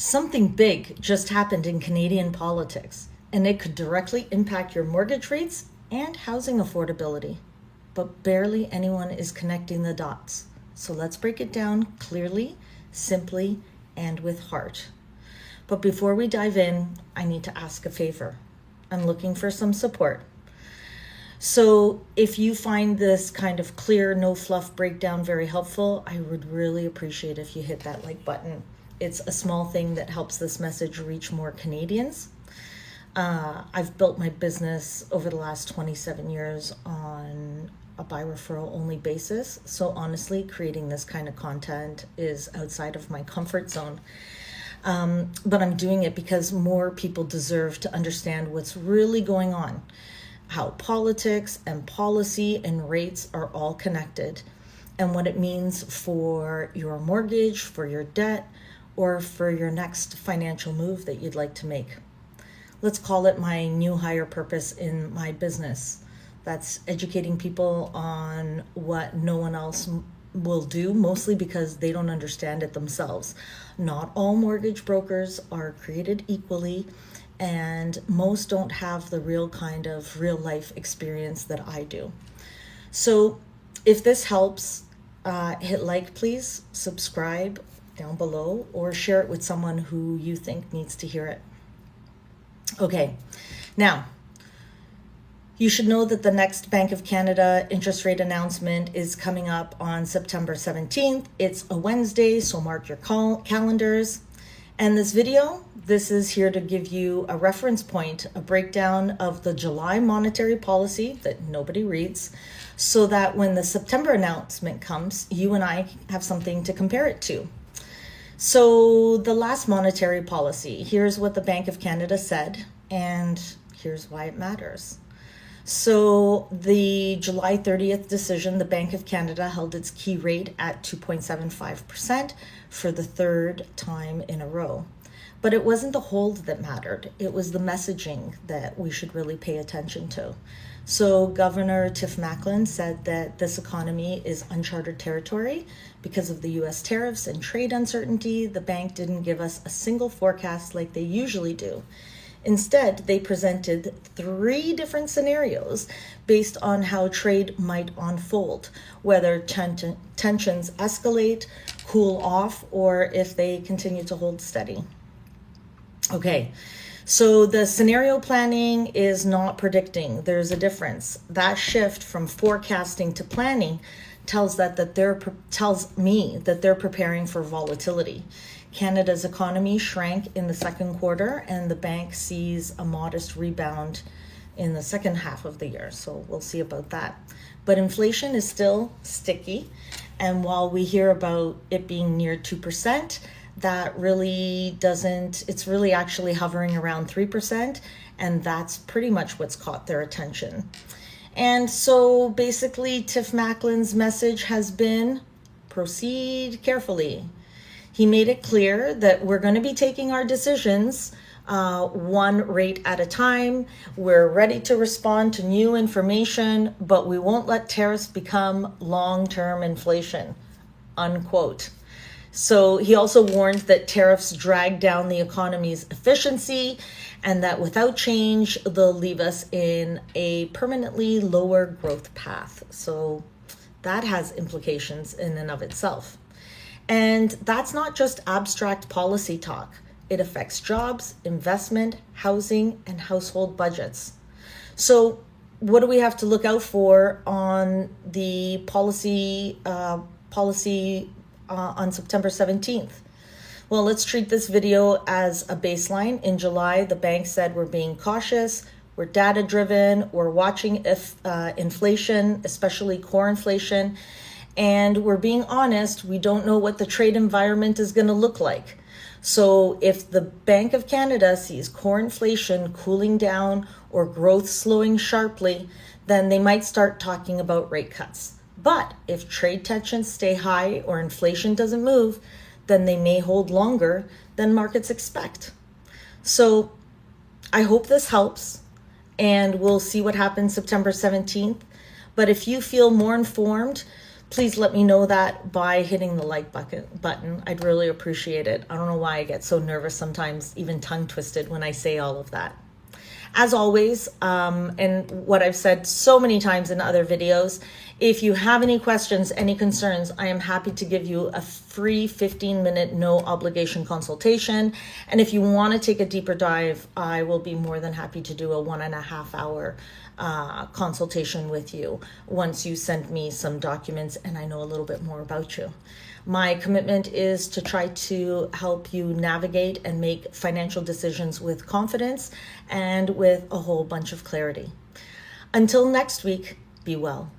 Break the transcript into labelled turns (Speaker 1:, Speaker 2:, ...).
Speaker 1: Something big just happened in Canadian politics, and it could directly impact your mortgage rates and housing affordability. But barely anyone is connecting the dots. So let's break it down clearly, simply, and with heart. But before we dive in, I need to ask a favor. I'm looking for some support. So if you find this kind of clear, no fluff breakdown very helpful, I would really appreciate if you hit that like button. It's a small thing that helps this message reach more Canadians. I've built my business over the last 27 years on a by referral only basis. So honestly, creating this kind of content is outside of my comfort zone. But I'm doing it because more people deserve to understand what's really going on, how politics and policy and rates are all connected, and what it means for your mortgage, for your debt, or for your next financial move that you'd like to make. Let's call it my new higher purpose in my business. That's educating people on what no one else will do, mostly because they don't understand it themselves. Not all mortgage brokers are created equally, and most don't have the real kind of real life experience that I do. So if this helps, hit like please, subscribe down below, or share it with someone who you think needs to hear it. Okay, now you should know that the next Bank of Canada interest rate announcement is coming up on September 17th. It's a Wednesday, so mark your calendars. And this video, this is here to give you a reference point, a breakdown of the July monetary policy that nobody reads, so that when the September announcement comes, you and I have something to compare it to. So the last monetary policy, here's what the Bank of Canada said, and here's why it matters. So the July 30th decision, the Bank of Canada held its key rate at 2.75% for the third time in a row. But it wasn't the hold that mattered. It was the messaging that we should really pay attention to. So Governor Tiff Macklem said that this economy is uncharted territory because of the US tariffs and trade uncertainty. The bank didn't give us a single forecast like they usually do. Instead, they presented 3 different scenarios based on how trade might unfold, whether tensions escalate, cool off, or if they continue to hold steady. Okay, so the scenario planning is not predicting. There's a difference. That shift from forecasting to planning tells me that they're preparing for volatility. Canada's economy shrank in the second quarter, and the bank sees a modest rebound in the second half of the year. So we'll see about that. But inflation is still sticky. And while we hear about it being near 2%, that really doesn't, it's really actually hovering around 3%. And that's pretty much what's caught their attention. And so basically, Tiff Macklem's message has been proceed carefully. He made it clear that we're going to be taking our decisions one rate at a time. We're ready to respond to new information, but we won't let tariffs become long-term inflation, unquote. So he also warned that tariffs drag down the economy's efficiency and that without change, they'll leave us in a permanently lower growth path. So that has implications in and of itself. And that's not just abstract policy talk. It affects jobs, investment, housing, and household budgets. So what do we have to look out for on the policy on September 17th? Well, let's treat this video as a baseline. In July, the bank said we're being cautious, we're data-driven, we're watching if inflation, especially core inflation, and we're being honest, we don't know what the trade environment is going to look like. So if the Bank of Canada sees core inflation cooling down or growth slowing sharply, then they might start talking about rate cuts. But if trade tensions stay high or inflation doesn't move, then they may hold longer than markets expect. So I hope this helps, and we'll see what happens September 17th. But if you feel more informed, Please let me know that by hitting the like button. I'd really appreciate it. I don't know why I get so nervous sometimes, even tongue twisted when I say all of that. As always, and what I've said so many times in other videos, if you have any questions, any concerns, I am happy to give you a free 15-minute no obligation consultation. And if you want to take a deeper dive, I will be more than happy to do a 1.5 hour consultation with you once you send me some documents and I know a little bit more about you. My commitment is to try to help you navigate and make financial decisions with confidence and with a whole bunch of clarity. Until next week, be well.